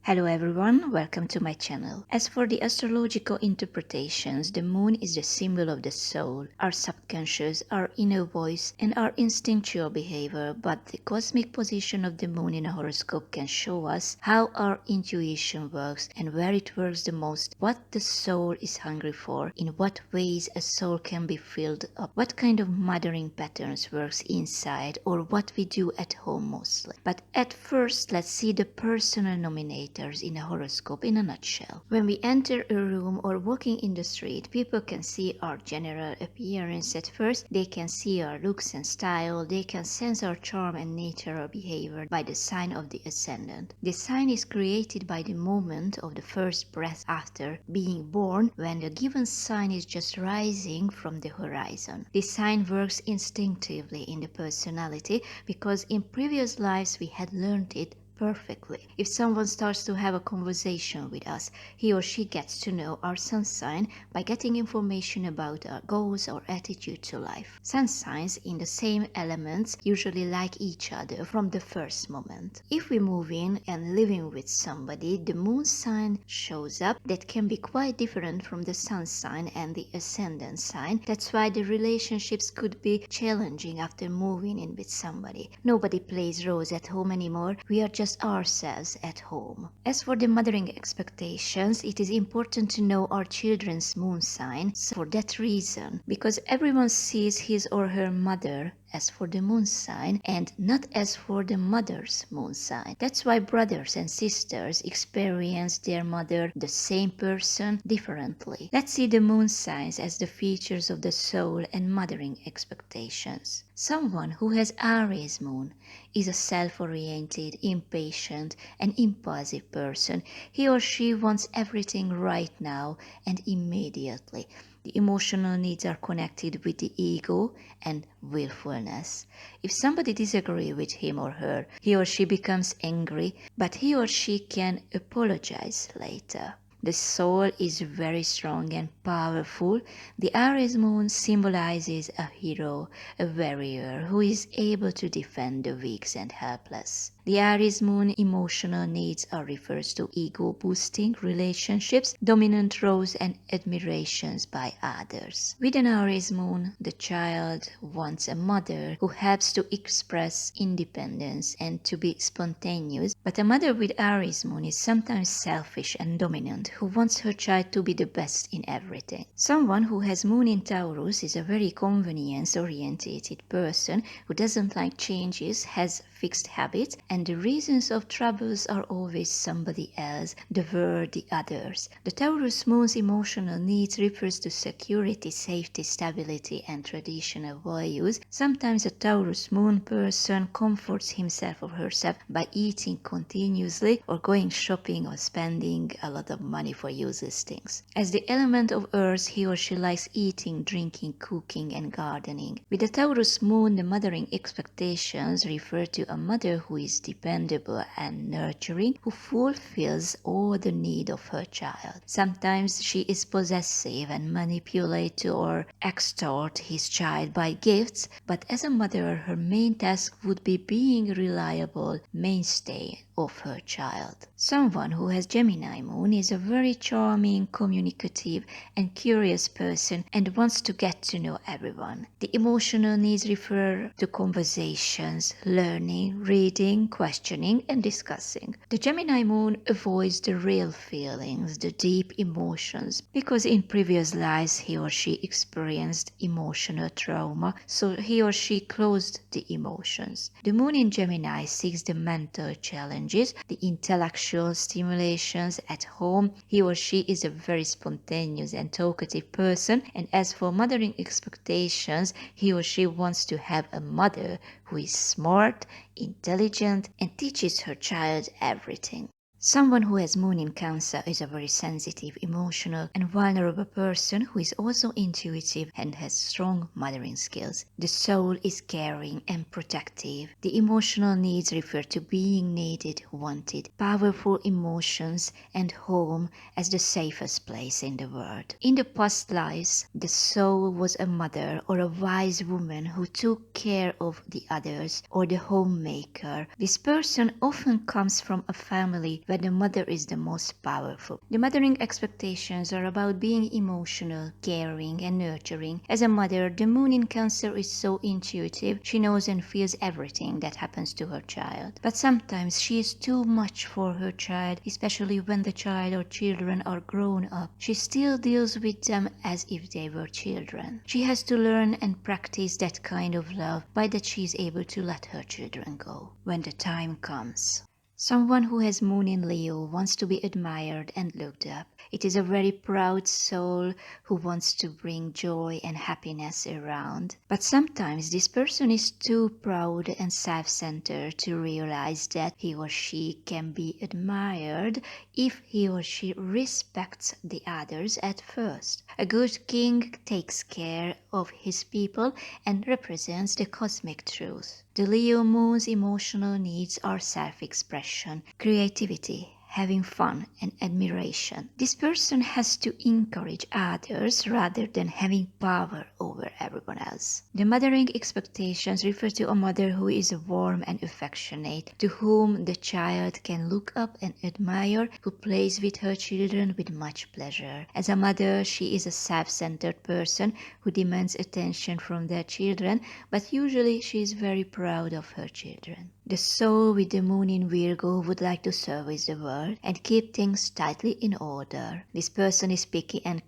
Hello everyone, welcome to my channel. As for the astrological interpretations, the moon is the symbol of the soul, our subconscious, our inner voice, and our instinctual behavior, but the cosmic position of the moon in a horoscope can show us how our intuition works and where it works the most, what the soul is hungry for, in what ways a soul can be filled up, what kind of mothering patterns works inside, or what we do at home mostly. But at first, let's see the personal nominator in a horoscope in a nutshell. When we enter a room or walking in the street, people can see our general appearance at first. They can see our looks and style. They can sense our charm and nature or behavior by the sign of the ascendant. The sign is created by the moment of the first breath after being born, when the given sign is just rising from the horizon. This sign works instinctively in the personality because in previous lives we had learned it perfectly. If someone starts to have a conversation with us, he or she gets to know our sun sign by getting information about our goals or attitude to life. Sun signs in the same elements usually like each other from the first moment. If we move in and living with somebody, the moon sign shows up. That can be quite different from the sun sign and the ascendant sign. That's why the relationships could be challenging after moving in with somebody. Nobody plays roles at home anymore. We are just ourselves at home. As for the mothering expectations, it is important to know our children's moon sign for that reason, because everyone sees his or her mother as for the moon sign and not as for the mother's moon sign. That's why brothers and sisters experience their mother, the same person, differently. Let's see the moon signs as the features of the soul and mothering expectations. Someone who has Aries moon is a self-oriented, impatient, and impulsive person. He or she wants everything right now and immediately. The emotional needs are connected with the ego and willfulness. If somebody disagrees with him or her, he or she becomes angry, but he or she can apologize later. The soul is very strong and powerful. The Aries moon symbolizes a hero, a warrior who is able to defend the weak and helpless. The Aries moon emotional needs are refers to ego-boosting relationships, dominant roles, and admirations by others. With an Aries moon, the child wants a mother who helps to express independence and to be spontaneous, but a mother with Aries moon is sometimes selfish and dominant, who wants her child to be the best in everything. Someone who has moon in Taurus is a very convenience-oriented person who doesn't like changes, has fixed habits, and the reasons of troubles are always somebody else, the world, the others. The Taurus moon's emotional needs refers to security, safety, stability, and traditional values. Sometimes a Taurus moon person comforts himself or herself by eating continuously or going shopping or spending a lot of money for useless things. As the element of earth, he or she likes eating, drinking, cooking, and gardening. With the Taurus moon, the mothering expectations refer to a mother who is dependable and nurturing, who fulfills all the need of her child. Sometimes she is possessive and manipulate or extort his child by gifts, but as a mother, her main task would be being reliable mainstay of her child. Someone who has Gemini moon is a very charming, communicative, and curious person and wants to get to know everyone. The emotional needs refer to conversations, learning, reading, questioning, and discussing. The Gemini moon avoids the real feelings, the deep emotions, because in previous lives he or she experienced emotional trauma, so he or she closed the emotions. The moon in Gemini seeks the mental challenge, the intellectual stimulations at home. He or she is a very spontaneous and talkative person, and as for mothering expectations, he or she wants to have a mother who is smart, intelligent, and teaches her child everything. Someone who has moon in Cancer is a very sensitive, emotional, and vulnerable person who is also intuitive and has strong mothering skills. The soul is caring and protective. The emotional needs refer to being needed, wanted, powerful emotions, and home as the safest place in the world. In the past lives, the soul was a mother or a wise woman who took care of the others or the homemaker. This person often comes from a family where but the mother is the most powerful. The mothering expectations are about being emotional, caring, and nurturing. As a mother, the moon in Cancer is so intuitive. She knows and feels everything that happens to her child. But sometimes she is too much for her child, especially when the child or children are grown up. She still deals with them as if they were children. She has to learn and practice that kind of love by that she is able to let her children go when the time comes. Someone who has moon in Leo wants to be admired and looked up. It is a very proud soul who wants to bring joy and happiness around. But sometimes this person is too proud and self-centered to realize that he or she can be admired if he or she respects the others at first. A good king takes care of his people and represents the cosmic truth. The Leo moon's emotional needs are self-expression, creativity, having fun, and admiration. This person has to encourage others rather than having power over everyone else. The mothering expectations refer to a mother who is warm and affectionate, to whom the child can look up and admire, who plays with her children with much pleasure. As a mother, she is a self-centered person who demands attention from their children, but usually she is very proud of her children. The soul with the moon in Virgo would like to service the world and keep things tightly in order. This person is picky and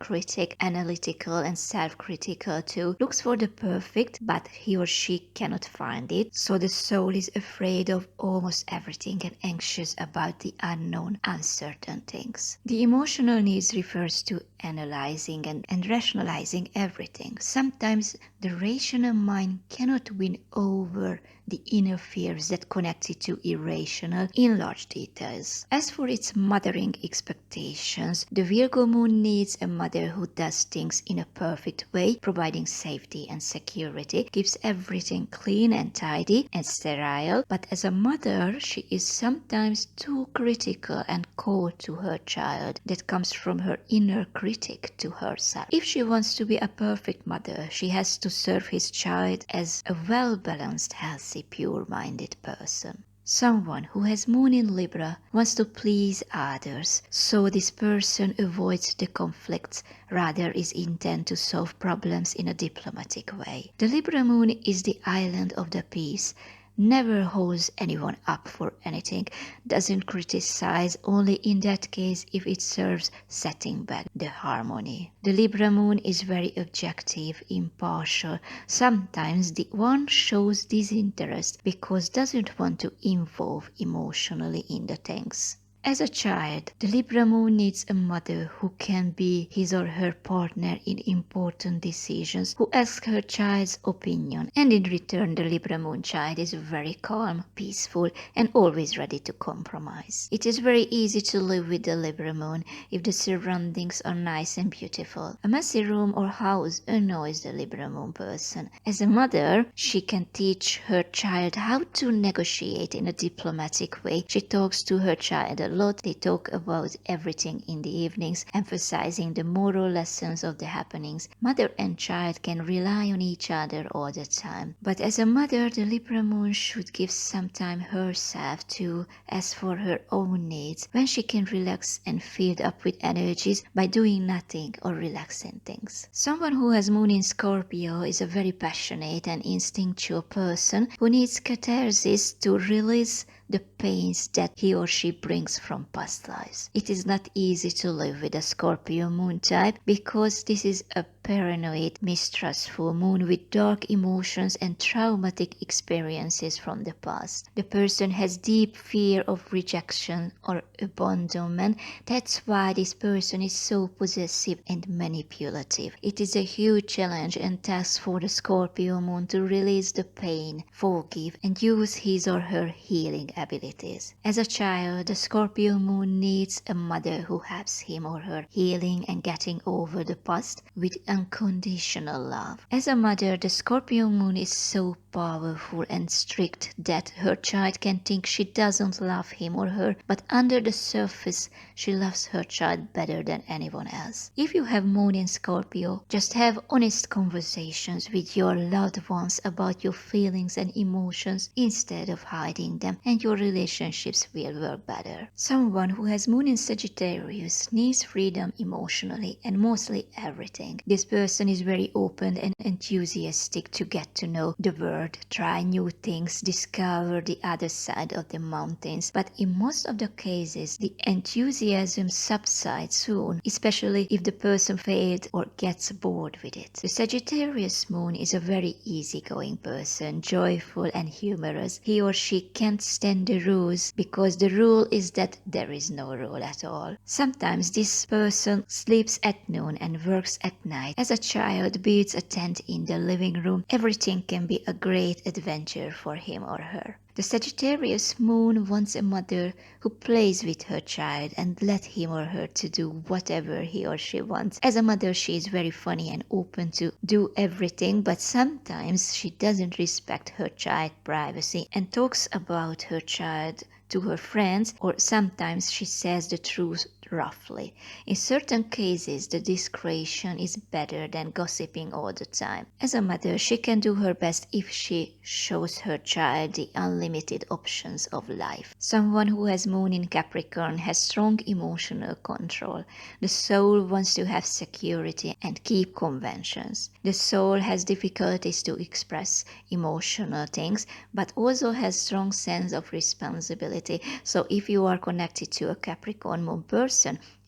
analytical and self-critical too, looks for the perfect, but he or she cannot find it, so the soul is afraid of almost everything and anxious about the unknown, uncertain things. The emotional needs refers to analyzing and rationalizing everything. Sometimes the rational mind cannot win over the inner fears that connect it to irrational in large details. As for its mothering expectations, the Virgo moon needs a mother who does things in a perfect way, providing safety and security, keeps everything clean and tidy and sterile, but as a mother, she is sometimes too critical and cold to her child. That comes from her inner critic to herself. If she wants to be a perfect mother, she has to serve his child as a well-balanced, healthy, pure-minded person. Someone who has moon in Libra wants to please others, so this person avoids the conflicts, rather is intent to solve problems in a diplomatic way. The Libra moon is the island of the peace, never holds anyone up for anything, doesn't criticize, only in that case if it serves setting back the harmony. The Libra moon is very objective, impartial. Sometimes the one shows disinterest because doesn't want to involve emotionally in the things. As a child, the Libra moon needs a mother who can be his or her partner in important decisions, who asks her child's opinion, and in return the Libra moon child is very calm, peaceful, and always ready to compromise. It is very easy to live with the Libra moon if the surroundings are nice and beautiful. A messy room or house annoys the Libra moon person. As a mother, she can teach her child how to negotiate in a diplomatic way. She talks to her child a lot. They talk about everything in the evenings, emphasizing the moral lessons of the happenings. Mother and child can rely on each other all the time. But as a mother, the Libra moon should give some time herself to as for her own needs, when she can relax and filled up with energies by doing nothing or relaxing things. Someone who has moon in Scorpio is a very passionate and instinctual person who needs catharsis to release the pains that he or she brings from past lives. It is not easy to live with a Scorpio moon type because this is a paranoid, mistrustful moon with dark emotions and traumatic experiences from the past. The person has deep fear of rejection or abandonment. That's why this person is so possessive and manipulative. It is a huge challenge and task for the Scorpio moon to release the pain, forgive, and use his or her healing abilities. As a child, the Scorpio moon needs a mother who helps him or her healing and getting over the past with unconditional love. As a mother, the Scorpio moon is so powerful and strict that her child can think she doesn't love him or her, but under the surface she loves her child better than anyone else. If you have moon in Scorpio, just have honest conversations with your loved ones about your feelings and emotions instead of hiding them, and your relationships will work better. Someone who has moon in Sagittarius needs freedom emotionally and mostly everything. This person is very open and enthusiastic to get to know the world, try new things, discover the other side of the mountains, but in most of the cases the enthusiasm subsides soon, especially if the person failed or gets bored with it. The Sagittarius moon is a very easygoing person, joyful and humorous. He or she can't stand the rules because the rule is that there is no rule at all. Sometimes this person sleeps at noon and works at night. As a child, builds a tent in the living room. Everything can be a great adventure for him or her. The Sagittarius moon wants a mother who plays with her child and let him or her to do whatever he or she wants. As a mother, she is very funny and open to do everything, but sometimes she doesn't respect her child's privacy and talks about her child to her friends, or sometimes she says the truth roughly. In certain cases, the discretion is better than gossiping all the time. As a mother, she can do her best if she shows her child the unlimited options of life. Someone who has moon in Capricorn has strong emotional control. The soul wants to have security and keep conventions. The soul has difficulties to express emotional things, but also has strong sense of responsibility. So if you are connected to a Capricorn moon person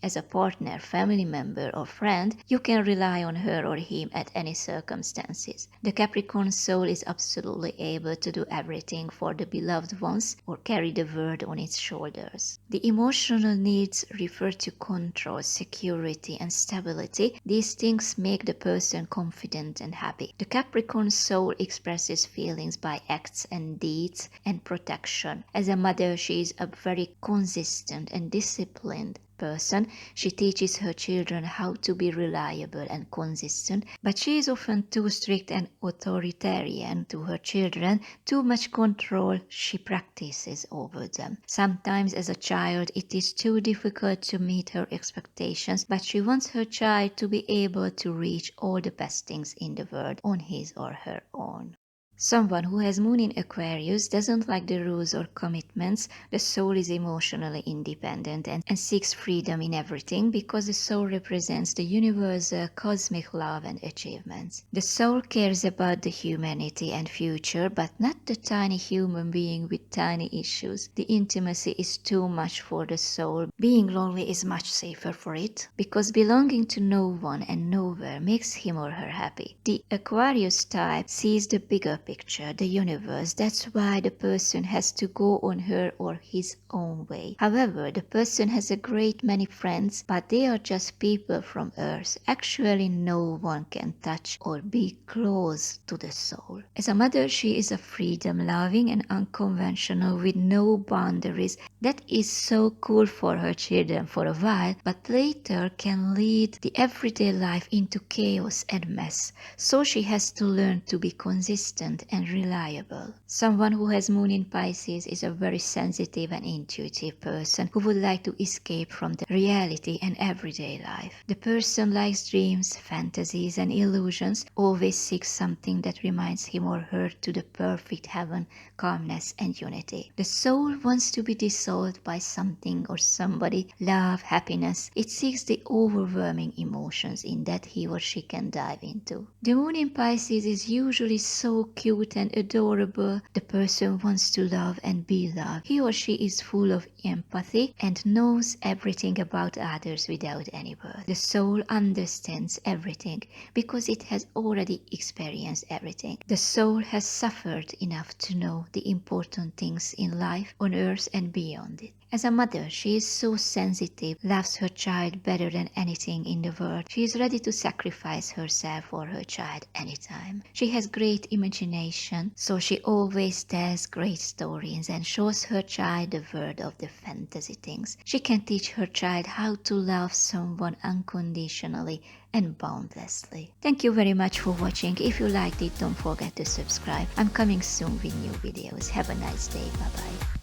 as a partner, family member or friend, you can rely on her or him at any circumstances. The Capricorn soul is absolutely able to do everything for the beloved ones or carry the world on its shoulders. The emotional needs refer to control, security and stability. These things make the person confident and happy. The Capricorn soul expresses feelings by acts and deeds and protection. As a mother, she is a very consistent and disciplined person. She teaches her children how to be reliable and consistent, but she is often too strict and authoritarian to her children. Too much control she practices over them. Sometimes as a child it is too difficult to meet her expectations, but she wants her child to be able to reach all the best things in the world on his or her own. Someone who has moon in Aquarius doesn't like the rules or commitments. The soul is emotionally independent and seeks freedom in everything because the soul represents the universal cosmic love and achievements. The soul cares about the humanity and future, but not the tiny human being with tiny issues. The intimacy is too much for the soul. Being lonely is much safer for it because belonging to no one and nowhere makes him or her happy. The Aquarius type sees the bigger picture, the universe. That's why the person has to go on her or his own way. However, the person has a great many friends, but they are just people from Earth. Actually, no one can touch or be close to the soul. As a mother, she is a freedom-loving and unconventional with no boundaries. That is so cool for her children for a while, but later can lead the everyday life into chaos and mess. So she has to learn to be consistent and reliable. Someone who has moon in Pisces is a very sensitive and intuitive person who would like to escape from the reality and everyday life. The person likes dreams, fantasies and illusions, always seeks something that reminds him or her to the perfect heaven, calmness and unity. The soul wants to be dissolved by something or somebody, love, happiness. It seeks the overwhelming emotions in that he or she can dive into. The moon in Pisces is usually so cute and adorable. The person wants to love and be loved. He or she is full of empathy and knows everything about others without any word. The soul understands everything because it has already experienced everything. The soul has suffered enough to know the important things in life, on earth and beyond it. As a mother, she is so sensitive, loves her child better than anything in the world. She is ready to sacrifice herself for her child anytime. She has great imagination, so she always tells great stories and shows her child the world of the fantasy things. She can teach her child how to love someone unconditionally and boundlessly. Thank you very much for watching. If you liked it, don't forget to subscribe. I'm coming soon with new videos. Have a nice day. Bye bye.